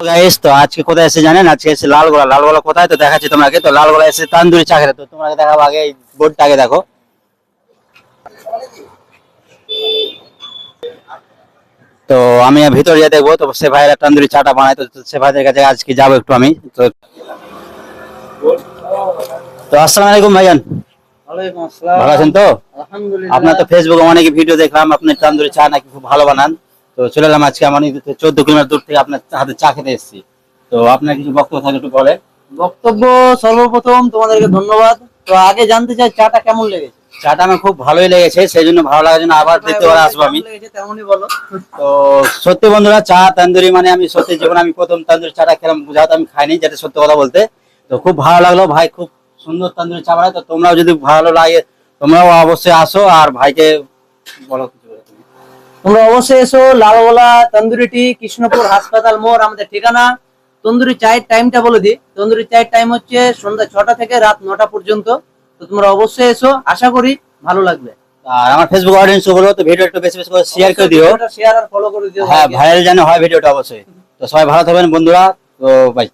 Guys, তো আজকে কোথায় এসে জানেন? আজকে এসে লালগোলা। লালগোলা কোথায় তো দেখাচ্ছি তোমাকে। তো লালগোলা এসে তান্দুরি চা খেতে। তো তোমাকে দেখাবো, আগে এই বোর্ডটা আগে দেখো। তো আমি ভিতরে গিয়ে দেখবো তো সে ভাইয়েরা তান্দুরি চাটা বানায়। তো সে ভাইদের কাছে আজকে যাবো একটু আমি। তো তো আসসালামু আলাইকুম ভাইজান, ওয়ালাইকুম ভালো আছেন আসসালাম। তো? আলহামদুলিল্লাহ। আপনার তো ফেসবুকে অনেক ভিডিও দেখলাম, আপনি তান্দুরি চা নাকি খুব ভালো বানান। তো চলে এলাম আজকে, আমার 14 কিলোমিটার দূর থেকে আপনার হাতে চা খেতে এসেছি। তো আপনার কিছু বক্তব্য থাকলে একটু বলেন। বক্তব্য, সর্বপ্রথম তোমাদেরকে ধন্যবাদ। তো আগে জানতে চাই চাটা কেমন লেগেছে? চাটা আমার খুব ভালোই লেগেছে, সেই জন্য ভালো লাগার জন্য আবার দ্বিতীয়বার আসবো আমি। কেমন লেগেছে তেমনই বলো। তো সত্যি বন্ধুরা, চা তান্দুরি মানে আমি সত্যি জীবনে আমি প্রথম তান্দুরি চাটা খেলাম, বুঝাতে আমি খাইনি, যেটা সত্যি কথা বলতে। তো খুব ভালো লাগলো, ভাই খুব সুন্দর তান্দুরি চা বানায়। তো তোমরাও যদি ভালো লাগে তোমরাও অবশ্যই আসো, আর ভাইকে বলো কিছু বলো তুমি। তোমরা অবশ্যই এসো লালগোলা তন্দুরি টি, কৃষ্ণপুর হাসপাতাল মোড় আমাদের ঠিকানা। তন্দুরি চায়ের টাইমটা বলে দিই, তন্দুরি চায়ের টাইম হচ্ছে সন্ধ্যা 6টা থেকে রাত 9টা পর্যন্ত। তো তোমরা অবশ্যই এসো, আশা করি ভালো লাগবে। আর আমার ফেসবুক অডিয়েন্স গুলো তো ভিডিও একটু বেশি বেশি করে শেয়ার করে দিও। শেয়ার আর ফলো করে দিও। হ্যাঁ, ভাইরাল যেন হয় ভিডিওটা অবশ্যই। তো সবাই ভালো থাকবেন বন্ধুরা। তো বাই।